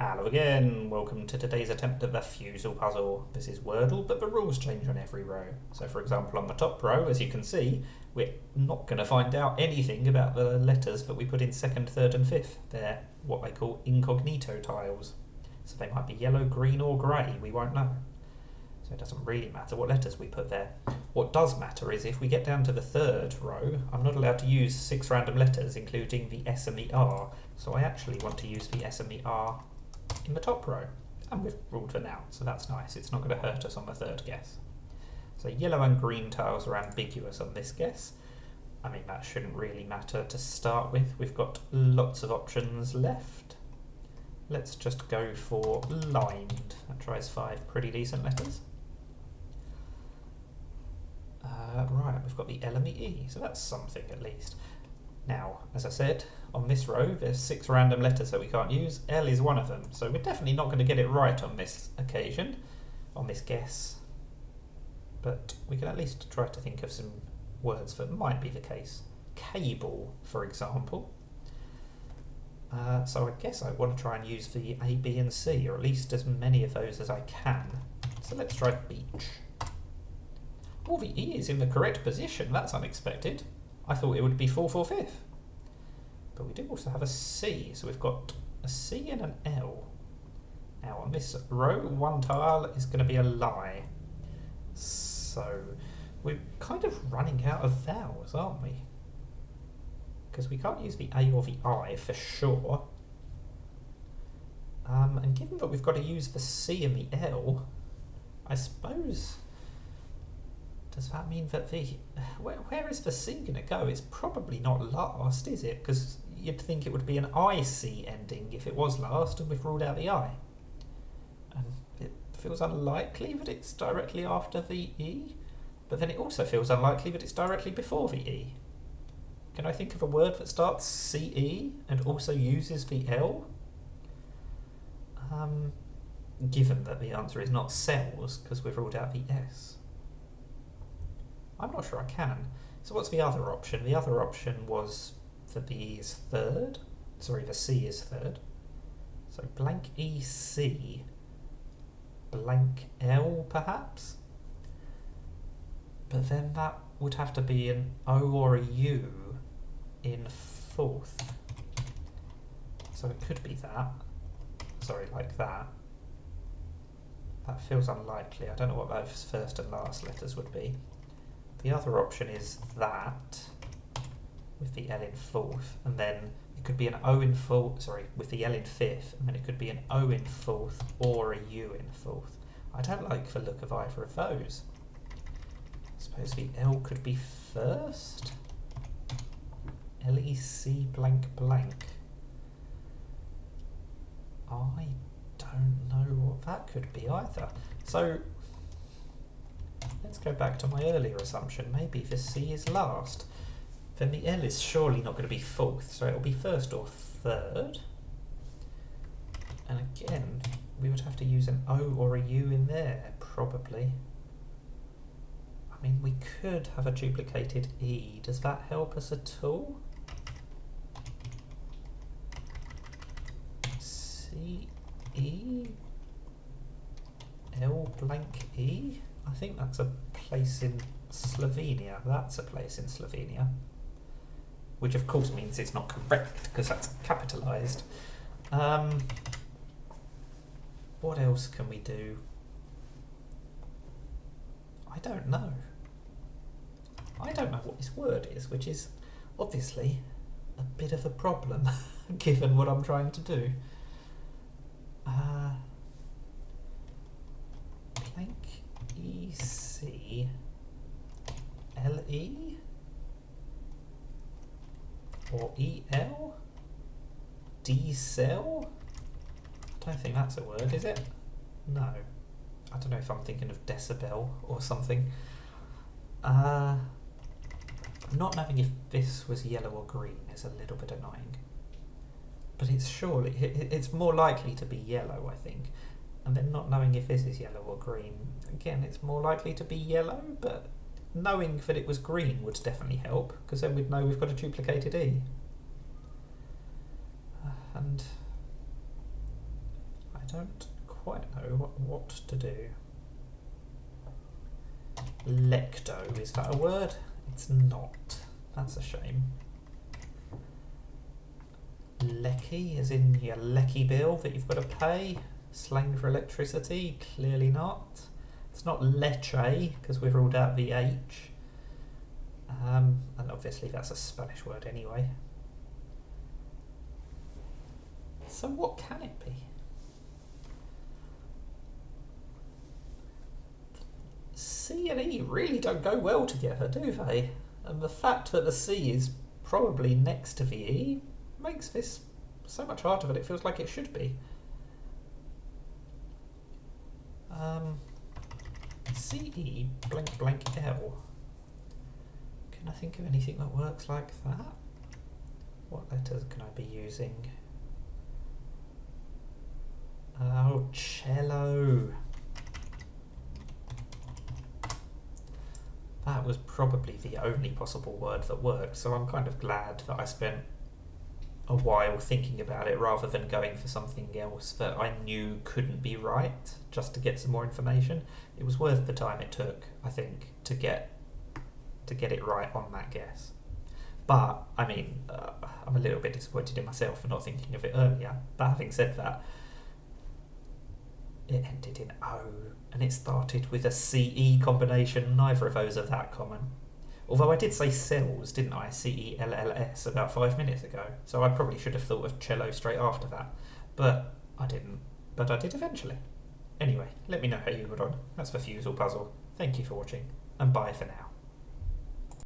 Hello again, welcome to today's attempt at the Fusele puzzle. This is Wordle, but the rules change on every row. So for example on the top row, as you can see, we're not going to find out anything about the letters that we put in second, third and fifth. They're what they call incognito tiles. So they might be yellow, green or grey, we won't know. So it doesn't really matter what letters we put there. What does matter is if we get down to the third row, I'm not allowed to use 6 random letters, including the S and the R. So I actually want to use the S and the R in the top row, and we've ruled for now, so that's nice. It's not going to hurt us on the third guess. So yellow and green tiles are ambiguous on this guess. I mean, that shouldn't really matter to start with. We've got lots of options left. Let's just go for lined. That tries 5 pretty decent letters. Right, we've got the L and the E, so that's something at least. Now, as I said, on this row there's 6 random letters that we can't use. L is one of them, so we're definitely not going to get it right on this occasion, on this guess. But we can at least try to think of some words that might be the case. Cable, for example. So I guess I want to try and use the A, B and C, or at least as many of those as I can. So let's try beach. Oh, the E is in the correct position. That's unexpected. I thought it would be 4, 4, 5th. But we do also have a C, so we've got a C and an L. Now on this row, one tile is going to be a lie. So we're kind of running out of vowels, aren't we? Because we can't use the A or the I for sure. And given that we've got to use the C and the L, I suppose... Does that mean that the... Where is the C going to go? It's probably not last, is it? Because you'd think it would be an IC ending if it was last, and we've ruled out the I. And it feels unlikely that it's directly after the E, but then it also feels unlikely that it's directly before the E. Can I think of a word that starts CE and also uses the L? Given that the answer is not cells, because we've ruled out the S. I'm not sure I can. So what's the other option? The other option was that the E is third. Sorry, the C is third. So blank EC, blank L perhaps? But then that would have to be an O or a U in fourth. So it could be that. Sorry, like that. That feels unlikely. I don't know what those first and last letters would be. The other option is that, with the L in fourth, and then it could be an O in fourth, sorry, with the L in fifth, and then it could be an O in fourth or a U in fourth. I don't like the look of either of those. I suppose the L could be first? LEC blank blank. I don't know what that could be either. So, let's go back to my earlier assumption. Maybe the C is last. Then the L is surely not going to be fourth, so it'll be first or third. And again, we would have to use an O or a U in there, probably. I mean, we could have a duplicated E. Does that help us at all? C, E, L blank E? I think that's a place in Slovenia. That's a place in Slovenia. Which of course means it's not correct, because that's capitalised. What else can we do? I don't know. I don't know what this word is, which is obviously a bit of a problem, given what I'm trying to do. Blank EC LE or EL D cell? I don't think that's a word, is it? No. I don't know if I'm thinking of decibel or something. Not knowing if this was yellow or green is a little bit annoying. But it's surely, it's more likely to be yellow, I think. And then not knowing if this is yellow or green, again, it's more likely to be yellow, but knowing that it was green would definitely help, because then we'd know we've got a duplicated E. And don't quite know what to do. Lecto, is that a word? It's not. That's a shame. Lecky, as in your lecky bill that you've got to pay. Slang for electricity? Clearly not. It's not leche, because we've ruled out the H. And obviously that's a Spanish word anyway. So what can it be? C and E really don't go well together, do they? And the fact that the C is probably next to the E makes this so much harder than it feels like it should be. CE blank blank L. Can I think of anything that works like that? What letters can I be using? Oh, cello. That was probably the only possible word that worked, so I'm kind of glad that I spent a while thinking about it rather than going for something else that I knew couldn't be right just to get some more information. It was worth the time it took, I think, to get it right on that guess. But, I mean, I'm a little bit disappointed in myself for not thinking of it earlier. But having said that, it ended in O, and it started with a CE combination. Neither of those are that common. Although I did say cells, didn't I? CELLS about 5 minutes ago. So I probably should have thought of cello straight after that. But I didn't. But I did eventually. Anyway, let me know how you got on. That's the Fusele puzzle. Thank you for watching, and bye for now.